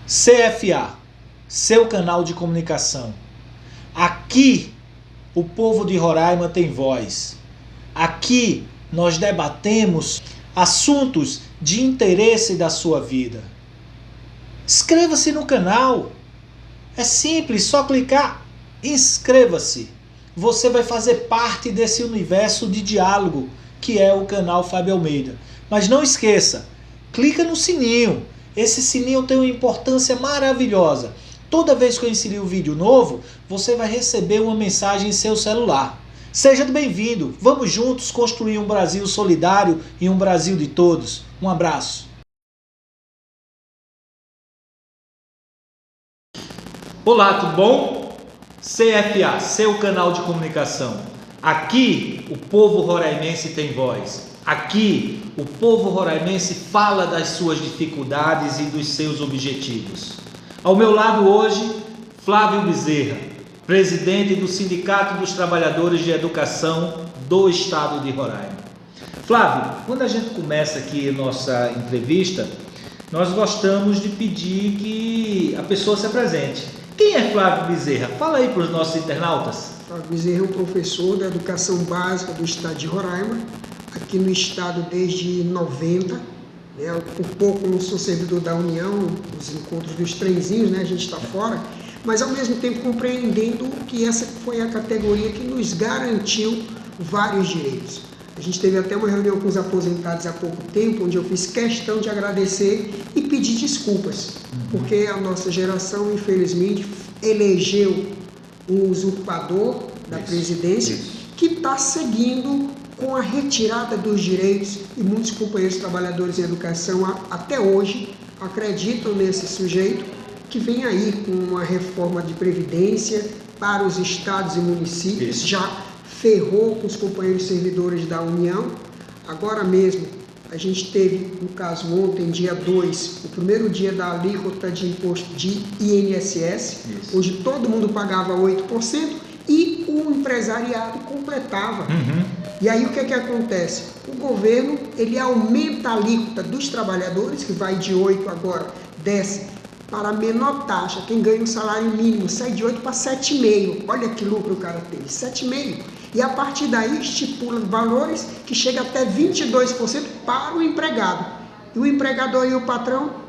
CFA, seu canal de comunicação. Aqui o povo de Roraima tem voz. Aqui nós debatemos assuntos de interesse da sua vida. Inscreva-se no canal. É simples, só clicar. Inscreva-se. Você vai fazer parte desse universo de diálogo que é o canal Fábio Almeida. Mas não esqueça, clica no sininho. Esse sininho tem uma importância maravilhosa. Toda vez que eu inserir um vídeo novo, você vai receber uma mensagem em seu celular. Seja bem-vindo. Vamos juntos construir um Brasil solidário e um Brasil de todos. Um abraço. Olá, tudo bom? CFA, seu canal de comunicação. Aqui o povo roraimense tem voz. Aqui o povo roraimense fala das suas dificuldades e dos seus objetivos. Ao meu lado hoje, Flávio Bezerra, presidente do Sindicato dos Trabalhadores de Educação do Estado de Roraima. Flávio, quando a gente começa aqui a nossa entrevista, nós gostamos de pedir que a pessoa se apresente. Quem é Flávio Bezerra? Fala aí para os nossos internautas. Flávio Bezerra é um professor da educação básica do estado de Roraima, aqui no estado desde 90. Por pouco não sou servidor da União, os encontros dos trenzinhos, a gente está fora, mas ao mesmo tempo compreendendo que essa foi a categoria que nos garantiu vários direitos. A gente teve até uma reunião com os aposentados há pouco tempo, onde eu fiz questão de agradecer e pedir desculpas, porque a nossa geração, infelizmente, elegeu um usurpador da presidência que está seguindo com a retirada dos direitos, e muitos companheiros trabalhadores em educação até hoje acreditam nesse sujeito que vem aí com uma reforma de previdência para os estados e municípios. Já ferrou com os companheiros servidores da União. Agora mesmo a gente teve, no caso ontem, dia 2, o primeiro dia da alíquota de imposto de INSS, onde todo mundo pagava 8% e o empresariado completava. E aí o que é que acontece? O governo, ele aumenta a alíquota dos trabalhadores, que vai de 8 agora, desce para a menor taxa. Quem ganha um salário mínimo sai de 8 para 7,5. Olha que lucro o cara teve, 7,5. E a partir daí estipula valores que chegam até 22% para o empregado. E o empregador e o patrão,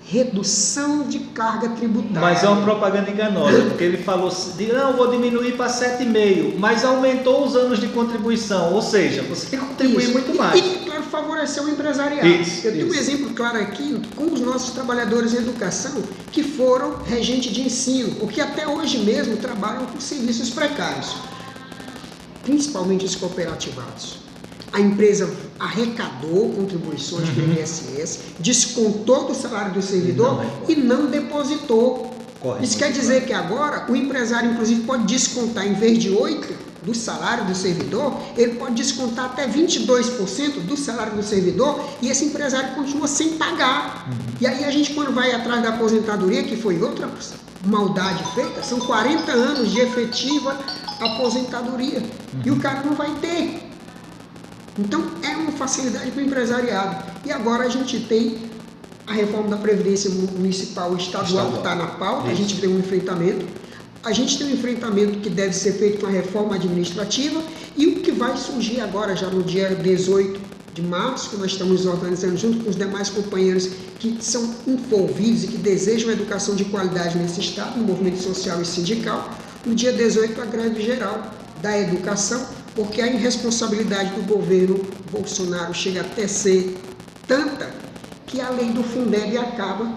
redução de carga tributária. Mas é uma propaganda enganosa, porque ele falou, não, vou diminuir para 7,5, mas aumentou os anos de contribuição, ou seja, você contribui muito mais. E, claro, favoreceu o empresariado. Eu tenho um exemplo claro aqui com os nossos trabalhadores em educação que foram regente de ensino, ou que até hoje mesmo trabalham com serviços precários, principalmente os cooperativados. A empresa arrecadou contribuições do INSS, descontou do salário do servidor e não depositou. Isso quer dizer que agora o empresário, inclusive, pode descontar, em vez de 8% do salário do servidor, ele pode descontar até 22% do salário do servidor e esse empresário continua sem pagar. E aí a gente, quando vai atrás da aposentadoria, que foi outra maldade feita, são 40 anos de efetiva aposentadoria e o cara não vai ter. Então é uma facilidade para o empresariado. E agora a gente tem a reforma da Previdência Municipal e Estadual que está na pauta. A gente tem um enfrentamento. A gente tem um enfrentamento que deve ser feito com a reforma administrativa e o que vai surgir agora, já no dia 18 de março, que nós estamos organizando junto com os demais companheiros que são envolvidos e que desejam educação de qualidade nesse estado, no movimento social e sindical. No dia 18, a greve geral da educação, porque a irresponsabilidade do governo Bolsonaro chega até ser tanta que a lei do Fundeb acaba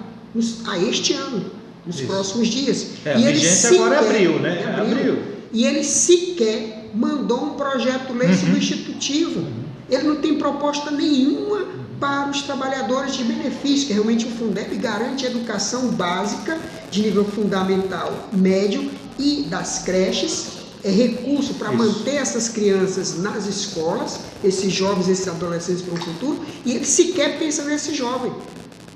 este ano, nos próximos dias. E a vigência agora é abril, né? Abril. E ele sequer mandou um projeto de lei substitutivo. Ele não tem proposta nenhuma para os trabalhadores de benefício, que realmente o Fundeb garante educação básica de nível fundamental, médio e das creches, recurso para manter essas crianças nas escolas, esses jovens, esses adolescentes para o futuro, e ele sequer pensa nesse jovem.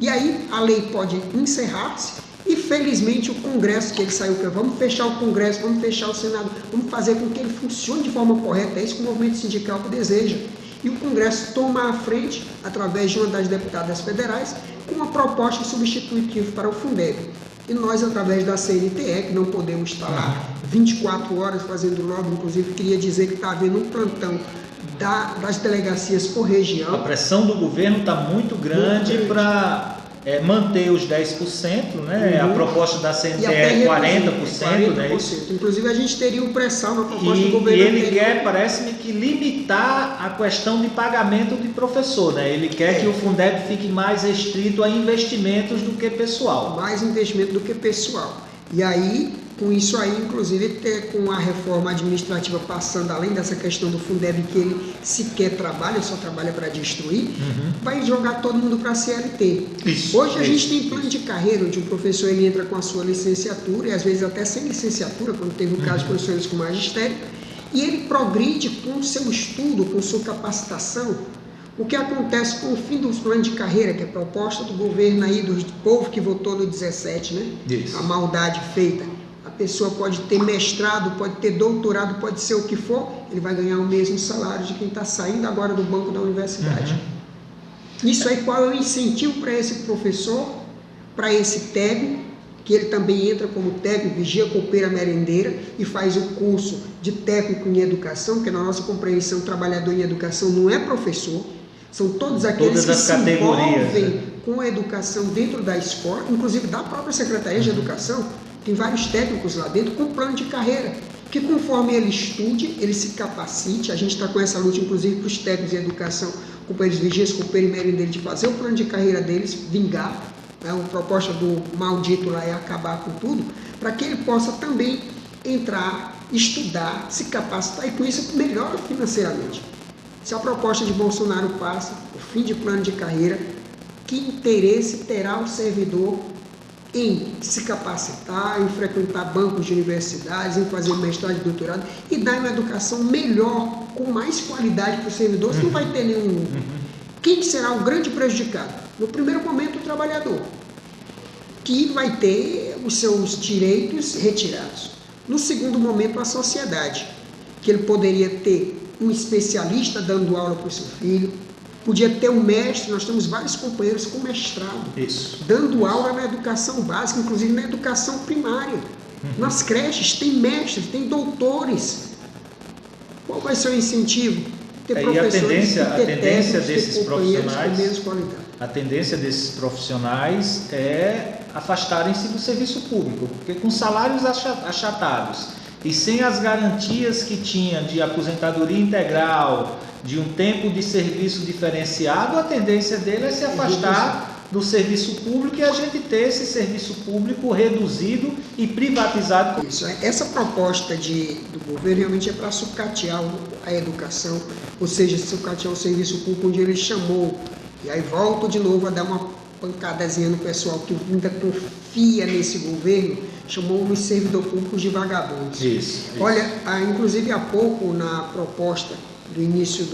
E aí a lei pode encerrar-se e felizmente o Congresso, que ele saiu para vamos fechar o Congresso, vamos fechar o Senado, vamos fazer com que ele funcione de forma correta, é isso que o movimento sindical deseja. e o Congresso toma a frente, através de uma das deputadas federais, com uma proposta substitutiva para o Fundeb. E nós, através da CNTE, que não podemos estar lá 24 horas fazendo lobby, inclusive queria dizer que está havendo um plantão das delegacias por região. A pressão do governo está muito grande para manter os 10%, né? A proposta da CNTE é 40%, né? Inclusive a gente teria um pressão na proposta do governo. E ele quer, parece-me, que limitar a questão de pagamento de professor, né? Ele quer que o Fundeb fique mais restrito a investimentos do que pessoal. Mais investimento do que pessoal. E aí, com isso aí, inclusive, com a reforma administrativa passando além dessa questão do Fundeb, que ele sequer trabalha, só trabalha para destruir, vai jogar todo mundo para a CLT. Hoje a gente tem plano de carreira, onde o professor ele entra com a sua licenciatura, e às vezes até sem licenciatura, quando teve o caso de professores com magistério, e ele progride com o seu estudo, com sua capacitação. O que acontece com o fim dos planos de carreira, que é a proposta do governo aí, do povo que votou no 17, né? Isso. A maldade feita. A pessoa pode ter mestrado, pode ter doutorado, pode ser o que for, ele vai ganhar o mesmo salário de quem está saindo agora do banco da universidade. Isso aí, qual é o incentivo para esse professor, para esse técnico, que ele também entra como técnico, vigia, copeira, merendeira, e faz o curso de técnico em educação, porque na nossa compreensão, trabalhador em educação não é professor, são todos aqueles que se envolvem com a educação dentro da escola, inclusive da própria Secretaria de Educação, tem vários técnicos lá dentro com plano de carreira, que conforme ele estude, ele se capacite. A gente está com essa luta, inclusive, para os técnicos em educação, companheiros vigias, copeira e merendeiro, de fazer o plano de carreira deles vingar. A proposta do maldito lá é acabar com tudo, para que ele possa também entrar, estudar, se capacitar, e com isso melhora financeiramente. Se a proposta de Bolsonaro passa, o fim de plano de carreira, que interesse terá o servidor em se capacitar, em frequentar bancos de universidades, em fazer mestrado e doutorado e dar uma educação melhor, com mais qualidade para o servidor? Você não vai ter nenhum. Quem será o grande prejudicado? No primeiro momento, o trabalhador, que vai ter os seus direitos retirados. No segundo momento, a sociedade, que ele poderia ter um especialista dando aula para o seu filho, podia ter um mestre. Nós temos vários companheiros com mestrado, dando aula na educação básica, inclusive na educação primária. Nas creches tem mestres, tem doutores. Qual vai ser o incentivo? Ter professores, a tendência desses profissionais, com menos qualidade. A tendência desses profissionais é afastarem-se do serviço público, porque com salários achatados e sem as garantias que tinha de aposentadoria integral, de um tempo de serviço diferenciado, a tendência dele é se afastar do serviço público e a gente ter esse serviço público reduzido e privatizado. Isso, essa proposta do governo realmente é para sucatear a educação, ou seja, sucatear o serviço público, onde ele chamou, e aí volto de novo a dar uma pancadazinha no pessoal que ainda confia nesse governo, chamou os servidores públicos de vagabundos. Isso. Olha, inclusive há pouco, na proposta do início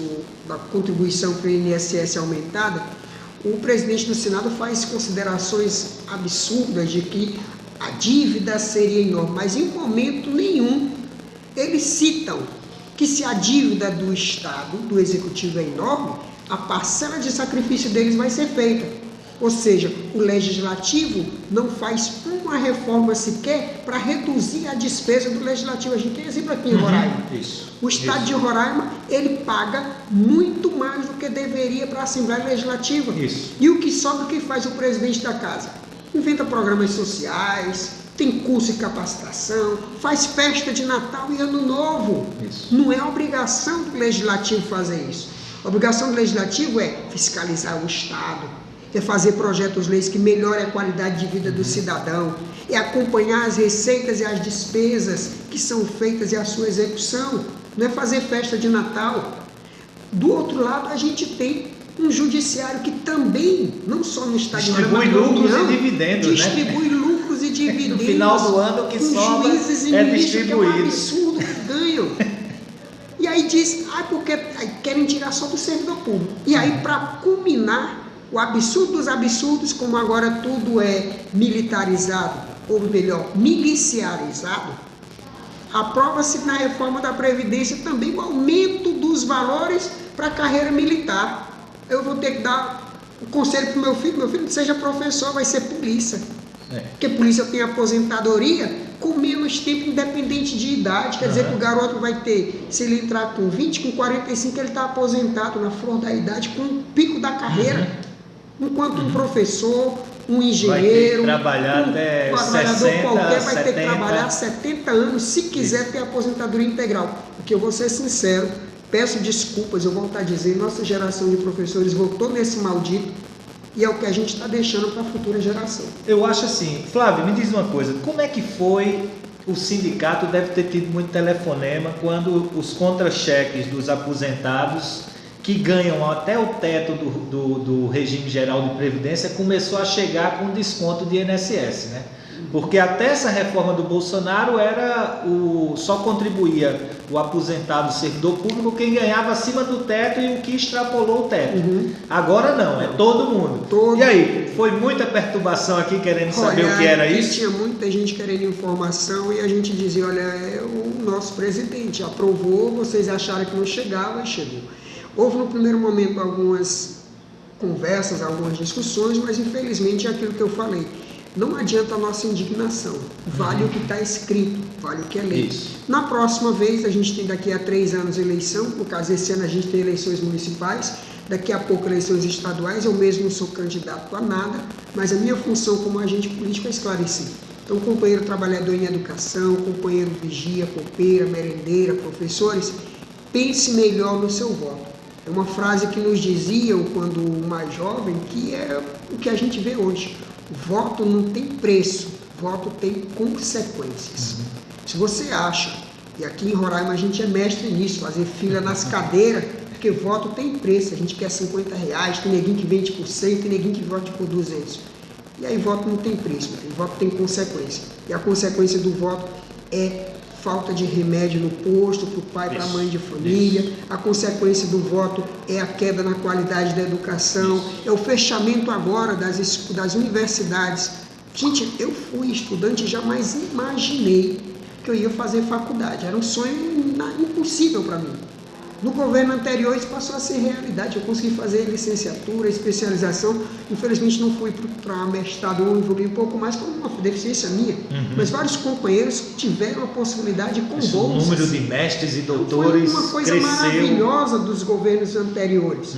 da contribuição para o INSS aumentada, o presidente do Senado faz considerações absurdas de que a dívida seria enorme, mas em momento nenhum eles citam que se a dívida do Estado, do Executivo, é enorme, a parcela de sacrifício deles vai ser feita. Ou seja, o Legislativo não faz uma reforma sequer para reduzir a despesa do Legislativo. A gente tem exemplo aqui em Roraima. O Estado de Roraima, ele paga muito mais do que deveria para a Assembleia Legislativa. E o que sobra, o que faz o presidente da casa? Inventa programas sociais, tem curso de capacitação, faz festa de Natal e Ano Novo. Não é obrigação do Legislativo fazer isso. A obrigação do Legislativo é fiscalizar o Estado, é fazer projetos-leis que melhorem a qualidade de vida do cidadão, é acompanhar as receitas e as despesas que são feitas e a sua execução, não é fazer festa de Natal. Do outro lado, a gente tem um judiciário que também, não só no Estado de Roraima, distribui lucros e dividendos, distribui lucros e dividendos. No final do ano, o que sobra é distribuído. Que é um absurdo que ganham. E aí diz, porque querem tirar só do servidor público. E aí, para culminar, o absurdo dos absurdos, como agora tudo é militarizado, ou melhor, miliciarizado, aprova-se na reforma da Previdência também o aumento dos valores para a carreira militar. Eu vou ter que dar o conselho para o meu filho não seja professor, vai ser polícia. Porque polícia tem aposentadoria com menos tempo, independente de idade. Quer dizer que o garoto vai ter, se ele entrar com 20, com 45, ele está aposentado na flor da idade, com o pico da carreira. Enquanto um professor, um engenheiro, vai ter que trabalhar até trabalhador 60, qualquer vai 70. ter que trabalhar 70 anos se quiser ter aposentadoria integral. Porque eu vou ser sincero, peço desculpas, eu volto a dizer, nossa geração de professores voltou nesse maldito e é o que a gente está deixando para a futura geração. Eu acho assim, Flávio, me diz uma coisa, como é que foi o sindicato? Deve ter tido muito telefonema quando os contra-cheques dos aposentados que ganham até o teto do regime geral de previdência começou a chegar com desconto de INSS, né? Porque até essa reforma do Bolsonaro só contribuía o aposentado servidor público quem ganhava acima do teto e o que extrapolou o teto. Agora não, é todo mundo. E aí, foi muita perturbação aqui querendo saber o que era isso? Tinha muita gente querendo informação e a gente dizia, olha, o nosso presidente aprovou, vocês acharam que não chegava e chegou. Houve no primeiro momento algumas conversas, algumas discussões, mas infelizmente é aquilo que eu falei. Não adianta a nossa indignação, vale o que está escrito, vale o que é lei. Isso. Na próxima vez, a gente tem daqui a 3 anos eleição, no caso esse ano a gente tem eleições municipais, daqui a pouco eleições estaduais, eu mesmo não sou candidato a nada, mas a minha função como agente político é esclarecer. Então, companheiro trabalhador em educação, companheiro vigia, copeira, merendeira, professores, pense melhor no seu voto. É uma frase que nos diziam quando mais jovem, que é o que a gente vê hoje. Voto não tem preço, voto tem consequências. Se você acha, e aqui em Roraima a gente é mestre nisso, fazer fila nas cadeiras, porque voto tem preço, a gente quer R$50, tem neguinho que vende por 100, tem neguinho que vota por 200. E aí voto não tem preço, voto tem consequência. E a consequência do voto é falta de remédio no posto, para o pai, para a mãe de família. A consequência do voto é a queda na qualidade da educação, é o fechamento agora das universidades. Gente, eu fui estudante e jamais imaginei que eu ia fazer faculdade. Era um sonho impossível para mim. No governo anterior isso passou a ser realidade. Eu consegui fazer licenciatura, especialização. Infelizmente não fui para mestrado, eu evolui um pouco mais por uma deficiência minha. Mas vários companheiros tiveram a possibilidade com bolsas. O número de mestres e doutores foi uma coisa cresceu. Maravilhosa dos governos anteriores.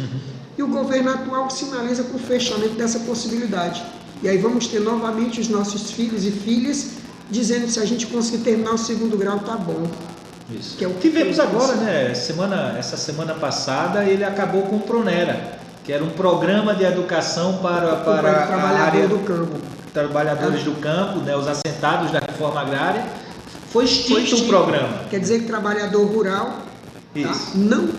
E o governo atual sinaliza com o fechamento dessa possibilidade. E aí vamos ter novamente os nossos filhos e filhas dizendo que se a gente conseguir terminar o 2º grau, tá bom. Isso. Que é o que tivemos agora, né? Essa semana passada ele acabou com o Pronera, que era um programa de educação para a área do campo. Trabalhadores do campo, né? Os assentados da reforma agrária. Foi extinto o programa. Quer dizer que trabalhador rural, tá? Não,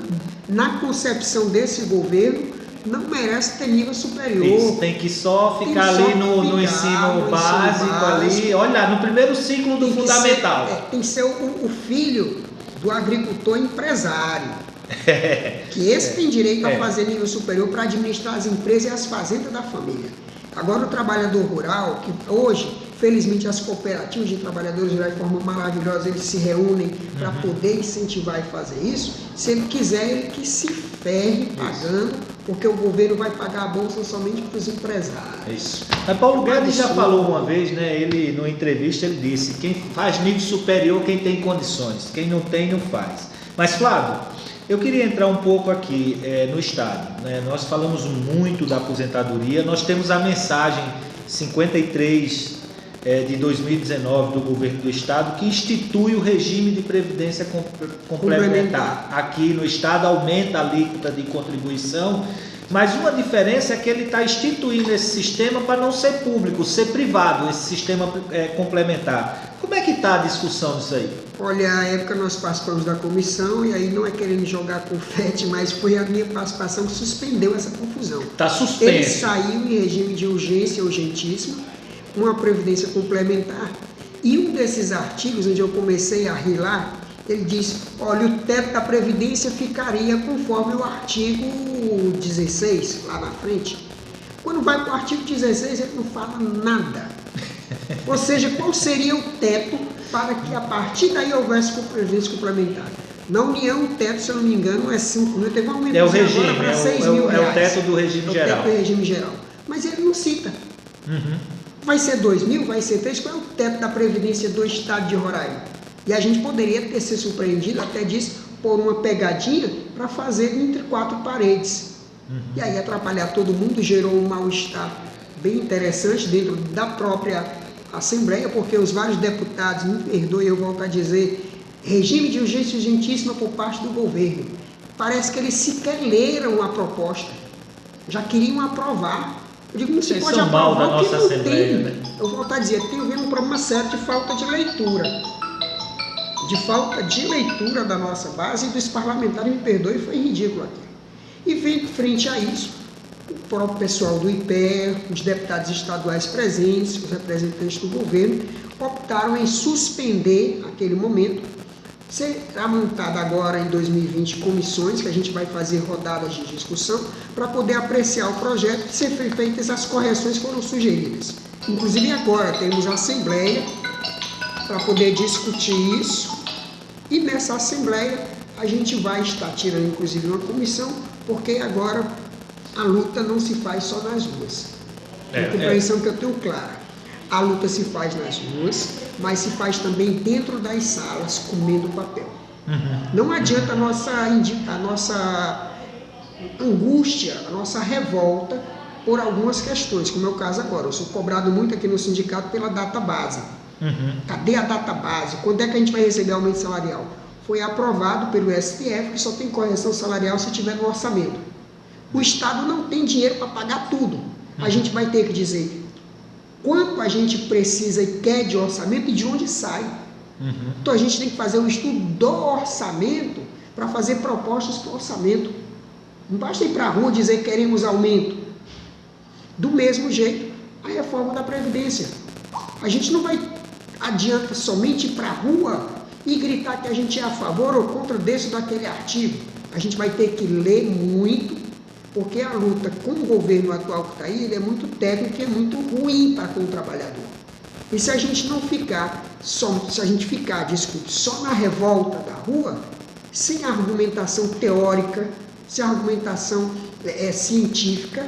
na concepção desse governo, não merece ter nível superior. Isso, tem que só ficar ali no ensino básico, ali, olha, no primeiro ciclo do fundamental. Tem que ser o filho do agricultor empresário. Que esse tem direito a fazer nível superior para administrar as empresas e as fazendas da família. Agora o trabalhador rural, que hoje, felizmente as cooperativas de trabalhadores rurais de forma maravilhosa, eles se reúnem para poder incentivar e fazer isso. Se ele quiser, ele que se ferre pagando, porque o governo vai pagar a bolsa somente para os empresários. Isso. Mas Paulo Guedes já falou uma vez, né? Ele, numa entrevista, ele disse: quem faz nível superior, quem tem condições, quem não tem, não faz. Mas, Flávio, eu queria entrar um pouco aqui no Estado, né? Nós falamos muito da aposentadoria, nós temos a mensagem 53 de 2019 do governo do Estado, que institui o regime de previdência complementar. Aqui no Estado aumenta a alíquota de contribuição, mas uma diferença é que ele está instituindo esse sistema para não ser público, ser privado, esse sistema complementar. Como é que está a discussão disso aí? Olha, à época nós participamos da comissão, e aí não é querendo jogar confete, mas foi a minha participação que suspendeu essa confusão. Está suspenso. Ele saiu em regime de urgência, urgentíssimo, uma previdência complementar, e um desses artigos, onde eu comecei a rir lá, ele diz: olha, o teto da previdência ficaria conforme o artigo 16, lá na frente. Quando vai para o artigo 16, ele não fala nada. Ou seja, qual seria o teto para que a partir daí houvesse previdência complementar? Na União, o teto, se eu não me engano, é 5 mil. Teve um aumento é o regime, agora para 6 mil reais. É o teto do regime geral. É o teto do regime geral. Mas ele não cita. Vai ser 2 mil, vai ser 3, qual é o teto da Previdência do Estado de Roraima? E a gente poderia ter se surpreendido até disso, por uma pegadinha para fazer entre 4 paredes. E aí atrapalhar todo mundo, gerou um mal-estar bem interessante dentro da própria Assembleia, porque os vários deputados, me perdoe, eu volto a dizer, regime de urgência urgentíssima por parte do governo. Parece que eles sequer leram a proposta, já queriam aprovar. Eu digo, não se pode aprovar o que não tem. Né? Eu volto a dizer, tem um problema sério de falta de leitura. De falta de leitura da nossa base e dos parlamentares, me perdoe, foi ridículo aqui. E vem frente a isso, o próprio pessoal do IPE, os deputados estaduais presentes, os representantes do governo, optaram em suspender aquele momento. Será montada agora em 2020 comissões, que a gente vai fazer rodadas de discussão, para poder apreciar o projeto e ser feitas as correções que foram sugeridas. Inclusive agora temos a Assembleia para poder discutir isso, e nessa Assembleia a gente vai estar tirando inclusive uma comissão, porque agora a luta não se faz só nas ruas. É a compreensão que eu tenho clara. A luta se faz nas ruas, mas se faz também dentro das salas, comendo papel. Não adianta a nossa angústia, a nossa revolta por algumas questões, como é o caso agora. Eu sou cobrado muito aqui no sindicato pela data base. Cadê a data base? Quando é que a gente vai receber aumento salarial? Foi aprovado pelo STF que só tem correção salarial se tiver no orçamento. O Estado não tem dinheiro para pagar tudo. A gente vai ter que dizer quanto a gente precisa e quer de orçamento e de onde sai. Então a gente tem que fazer um estudo do orçamento para fazer propostas para o orçamento. Não basta ir para a rua dizer que queremos aumento. Do mesmo jeito, a reforma da Previdência. A gente não vai adianta somente ir para a rua e gritar que a gente é a favor ou contra desse ou daquele artigo. A gente vai ter que ler muito, porque a luta com o governo atual que está aí, ele é muito técnico e é muito ruim para com o trabalhador. E se a gente não ficar, desculpe, só na revolta da rua, sem argumentação teórica, sem argumentação científica,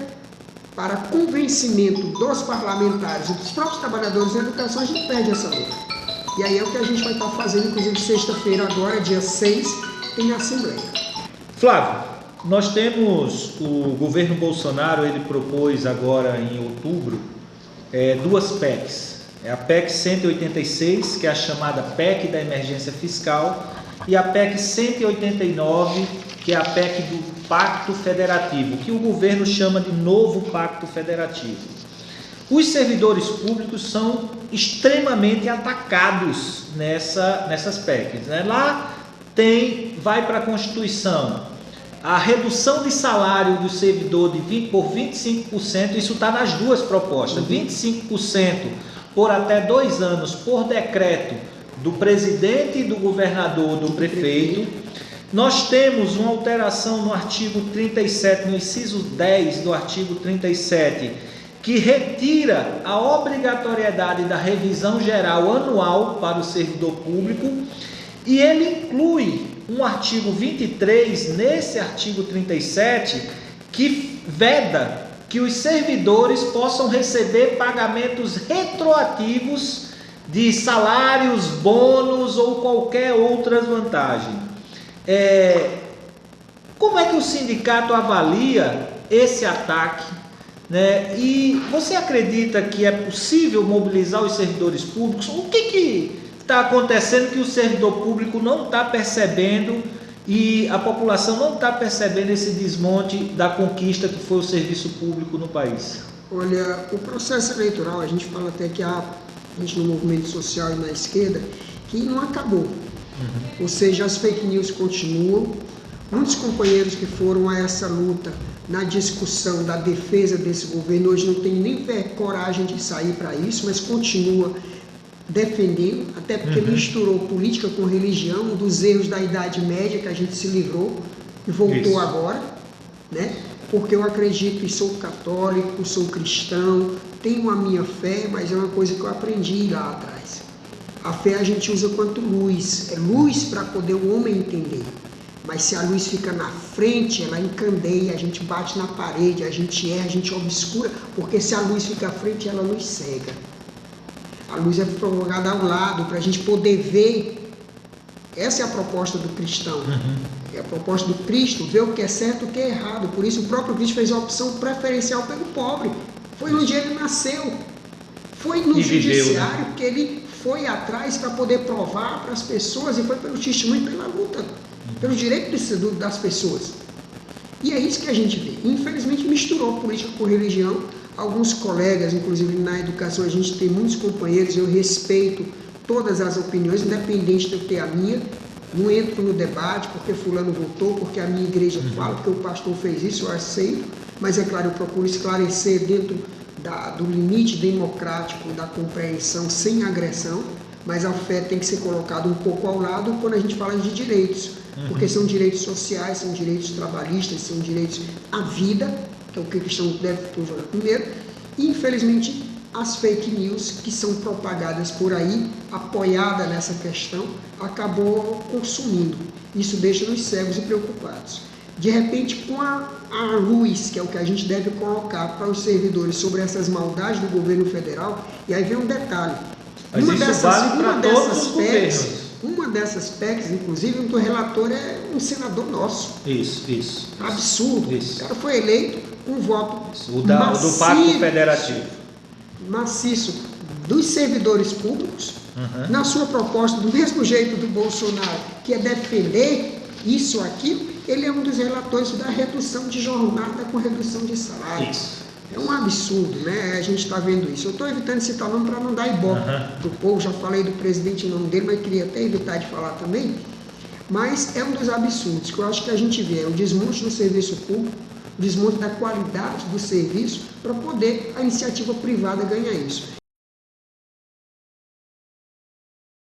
para convencimento dos parlamentares e dos próprios trabalhadores da educação, a gente perde essa luta. E aí é o que a gente vai estar fazendo, inclusive sexta-feira agora, dia 6, tem a Assembleia. Flávio, nós temos o governo Bolsonaro, ele propôs agora em outubro 2 PECs. É a PEC 186, que é a chamada PEC da emergência fiscal, e a PEC 189, que é a PEC do Pacto Federativo, que o governo chama de novo Pacto Federativo. Os servidores públicos são extremamente atacados nessas PECs. Né? Lá vai para a Constituição a redução de salário do servidor por 25%, isso está nas duas propostas, 25% por até 2 anos por decreto do presidente, do governador, do prefeito. Nós temos uma alteração no artigo 37, no inciso 10 do artigo 37, que retira a obrigatoriedade da revisão geral anual para o servidor público, e ele inclui um artigo 23, nesse artigo 37, que veda que os servidores possam receber pagamentos retroativos de salários, bônus ou qualquer outra vantagem. Como é que o sindicato avalia esse ataque, né? E você acredita que é possível mobilizar os servidores públicos? O que está acontecendo que o servidor público não está percebendo e a população não está percebendo esse desmonte da conquista que foi o serviço público no país? Olha, o processo eleitoral, a gente fala até que a gente no movimento social e na esquerda, que não acabou. Ou seja, as fake news continuam. Muitos companheiros que foram a essa luta na discussão da defesa desse governo hoje não tem nem coragem de sair para isso, mas continua defendendo, até porque misturou política com religião, dos erros da Idade Média que a gente se livrou e voltou agora, né? Porque eu acredito e sou católico, sou cristão, tenho a minha fé, mas é uma coisa que eu aprendi lá atrás. A fé a gente usa quanto luz, é luz para poder o homem entender. Mas se a luz fica na frente, ela encandeia, a gente bate na parede, a gente erra, a gente obscura, porque se a luz fica à frente, ela nos cega. A luz é provocada ao lado, para a gente poder ver. Essa é a proposta do cristão. É a proposta do Cristo, ver o que é certo e o que é errado. Por isso o próprio Cristo fez a opção preferencial pelo pobre. Foi onde ele nasceu. Foi no judiciário, porque ele foi atrás para poder provar para as pessoas, e foi pelo testemunho, pela luta, pelo direito das pessoas. E é isso que a gente vê. Infelizmente misturou política com religião. Alguns colegas, inclusive na educação, a gente tem muitos companheiros, eu respeito todas as opiniões, independente de eu ter a minha. Não entro no debate porque fulano votou, porque a minha igreja fala, porque o pastor fez isso, eu aceito. Mas é claro, eu procuro esclarecer dentro do limite democrático, da compreensão, sem agressão. Mas a fé tem que ser colocada um pouco ao lado quando a gente fala de direitos. Porque são direitos sociais, são direitos trabalhistas, são direitos à vida, que é o que o cristão deve provar primeiro. E infelizmente as fake news que são propagadas por aí, apoiada nessa questão, acabou consumindo. Isso deixa-nos cegos e preocupados. De repente, com a luz, que é o que a gente deve colocar para os servidores sobre essas maldades do governo federal, e aí vem um detalhe. Mas isso vale para todos os governos. Uma dessas PECs, inclusive, o relator é um senador nosso. Isso. Absurdo. Isso. O cara foi eleito com voto do Pacto Federativo. Maciço dos servidores públicos, na sua proposta, do mesmo jeito do Bolsonaro, que é defender isso ou aquilo, ele é um dos relatores da redução de jornada com redução de salário. Isso. É um absurdo, né? A gente está vendo isso. Eu estou evitando citar o nome para não dar ibope para o povo, já falei do presidente em nome dele, mas queria até evitar de falar também. Mas é um dos absurdos que eu acho que a gente vê, é o desmonte do serviço público, o desmonte da qualidade do serviço, para poder a iniciativa privada ganhar isso.